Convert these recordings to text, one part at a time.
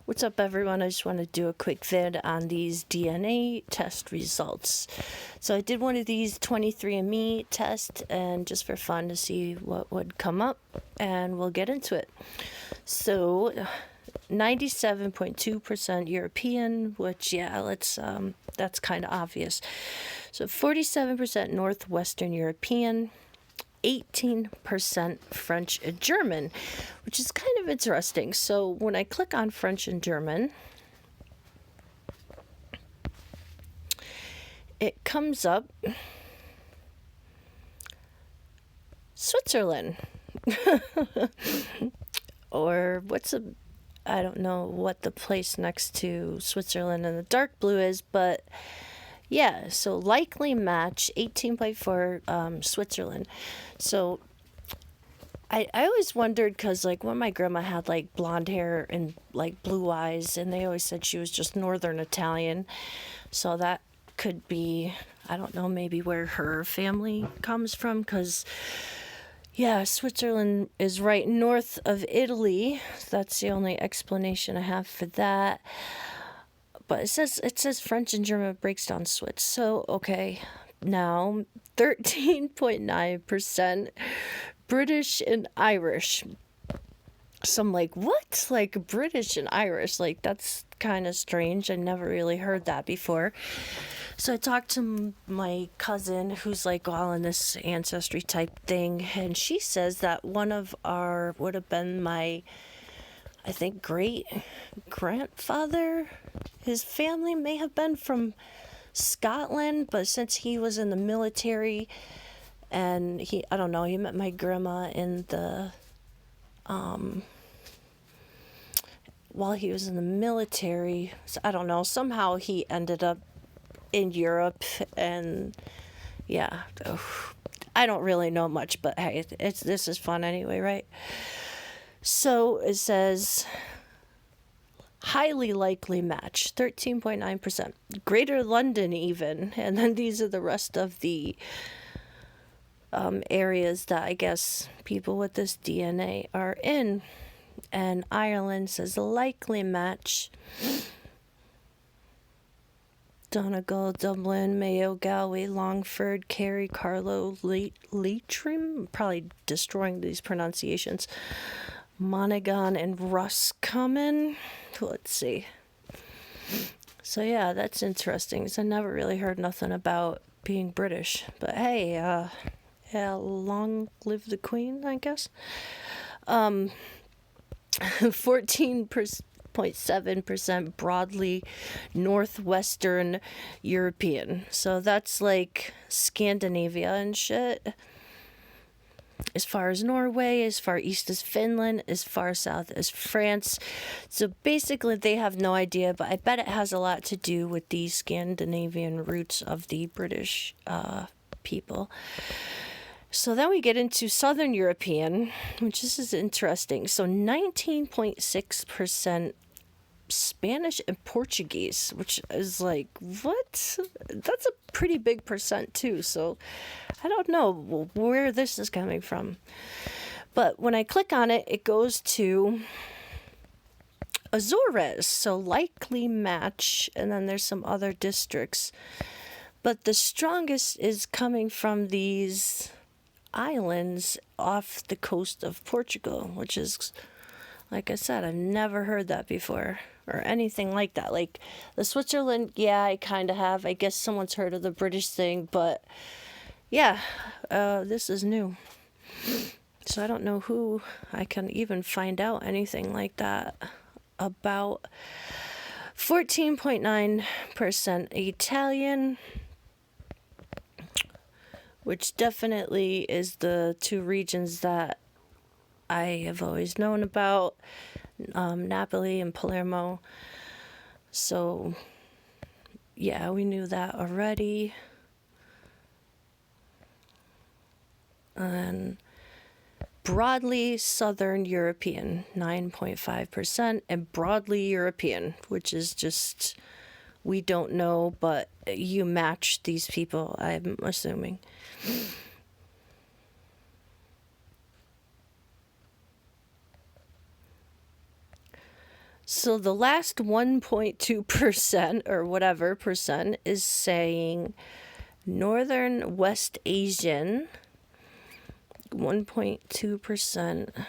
What's up, everyone? I just want to do a quick vid on these DNA test results. So I did one of these 23andMe tests, and just for fun to see what would come up, and we'll get into it. So 97.2% European, which, that's kind of obvious. So 47% Northwestern European, 18% French and German, which is kind of interesting. So when I click on French and German, it comes up Switzerland. Or I don't know what the place next to Switzerland in the dark blue is, but yeah, so likely match 18.4 Switzerland. So I always wondered, because like when my grandma had like blonde hair and like blue eyes, and they always said she was just Northern Italian. So that could be, I don't know, maybe where her family comes from, because yeah, Switzerland is right north of Italy. That's the only explanation I have for that. But it says French and German breaks down Swiss. So, okay, now 13.9% British and Irish. So I'm like, what? Like British and Irish? Like, that's kind of strange. I never really heard that before. So I talked to my cousin who's like all in this ancestry type thing, and she says that one of our would have been my, I think, great grandfather. His family may have been from Scotland, but since he was in the military, and he met my grandma in the, while he was in the military. So I don't know, somehow he ended up in Europe, and yeah, I don't really know much, but hey, this is fun anyway, right? So it says highly likely match, 13.9%. Greater London even. And then these are the rest of the areas that I guess people with this DNA are in. And Ireland says likely match. Donegal, Dublin, Mayo, Galway, Longford, Kerry, Carlow, Leitrim. Probably destroying these pronunciations. Monaghan and Roscommon. Let's see. So yeah, that's interesting. So I never really heard nothing about being British. But hey, yeah, long live the Queen, I guess. 14.7% broadly Northwestern European. So that's like Scandinavia and shit. As far as Norway, as far east as Finland, as far south as France. So basically they have no idea, but I bet it has a lot to do with the Scandinavian roots of the British people. So then we get into Southern European, which this is interesting. So 19.6% Spanish and Portuguese, which is like, what? That's a pretty big percent too. So I don't know where this is coming from. But when I click on it, it goes to Azores. So likely match. And then there's some other districts. But the strongest is coming from these islands off the coast of Portugal, which is, like I said, I've never heard that before or anything like that. Like the Switzerland, yeah, I kind of have. I guess someone's heard of the British thing, but yeah, this is new. So I don't know who I can even find out anything like that about. 14.9% Italian, which definitely is the two regions that I have always known about, Napoli and Palermo. So, yeah, we knew that already. And broadly Southern European, 9.5%, and broadly European, which is just, we don't know, but you match these people, I'm assuming. So the last 1.2% or whatever percent is saying Northern West Asian, 1.2%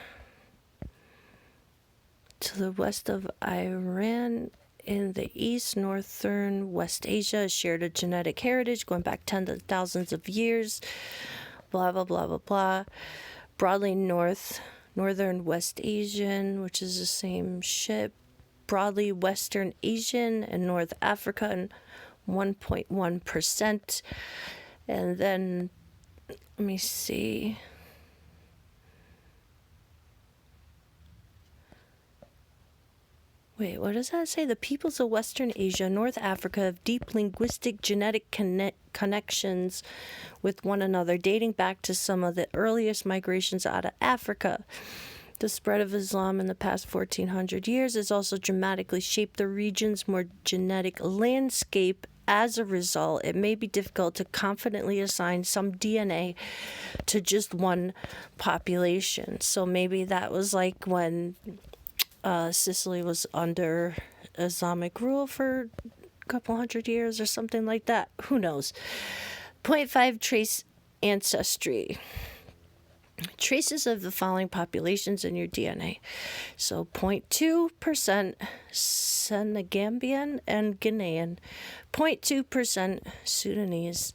to the west of Iran. In the east, northern West Asia shared a genetic heritage going back tens of thousands of years. Blah, blah, blah, blah, blah. Broadly northern West Asian, which is the same shit. Broadly Western Asian and North Africa, and 1.1%. And then, let me see. Wait, what does that say? The peoples of Western Asia, North Africa have deep linguistic genetic connections with one another, dating back to some of the earliest migrations out of Africa. The spread of Islam in the past 1400 years has also dramatically shaped the region's more genetic landscape. As a result, it may be difficult to confidently assign some DNA to just one population. So maybe that was like when Sicily was under Islamic rule for a couple hundred years or something like that. Who knows? 0.5 trace ancestry. Traces of the following populations in your DNA. So 0.2% Senegambian and Guinean, 0.2% Sudanese,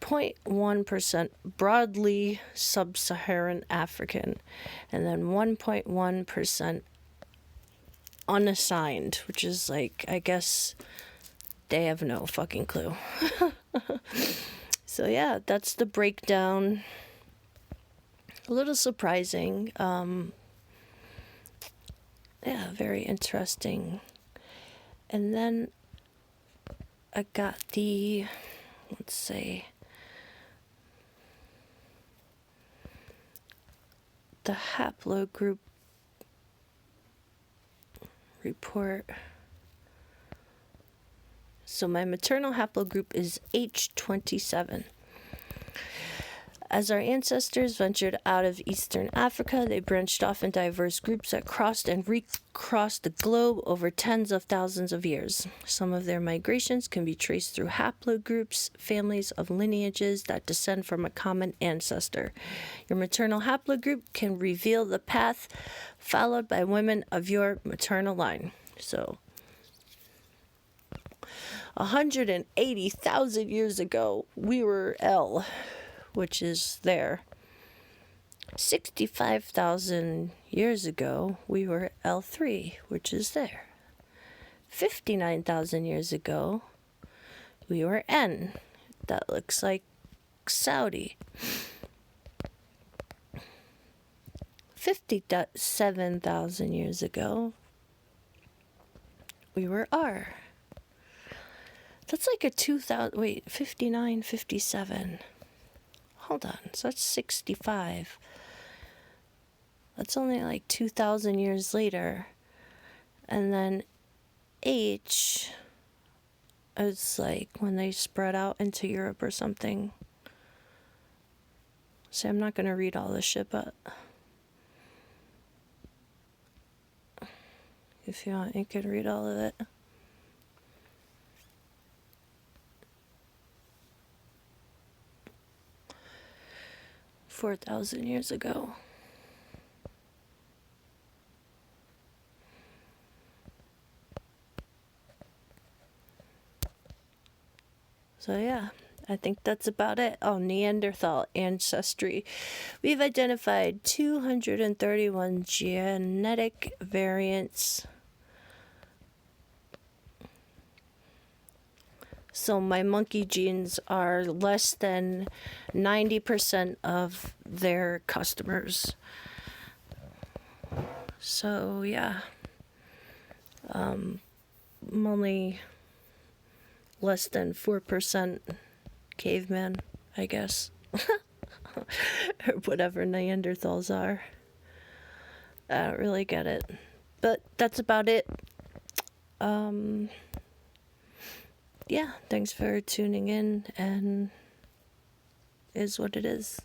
0.1% broadly sub-Saharan African, and then 1.1% unassigned, which is like, I guess they have no fucking clue. So yeah, that's the breakdown. A little surprising. Yeah, very interesting. And then I got the, let's say, the haplogroup report. So my maternal haplogroup is H27. As our ancestors ventured out of Eastern Africa, they branched off in diverse groups that crossed and recrossed the globe over tens of thousands of years. Some of their migrations can be traced through haplogroups, families of lineages that descend from a common ancestor. Your maternal haplogroup can reveal the path followed by women of your maternal line. So 180,000 years ago, we were L, which is there. 65,000 years ago, we were L3, which is there. 59,000 years ago, we were N. That looks like Saudi. 57,000 years ago, we were R. That's like a 59, 57. Hold on, so that's 65. That's only like 2,000 years later. And then H is like when they spread out into Europe or something. So I'm not going to read all this shit, but if you want, you can read all of it. $4,000 years ago. So yeah, I think that's about it. Oh, Neanderthal ancestry. We've identified 231 genetic variants. So my monkey genes are less than 90% of their customers. So yeah, I'm only less than 4% caveman, I guess. Or whatever Neanderthals are. I don't really get it. But that's about it. Yeah, thanks for tuning in, and is what it is.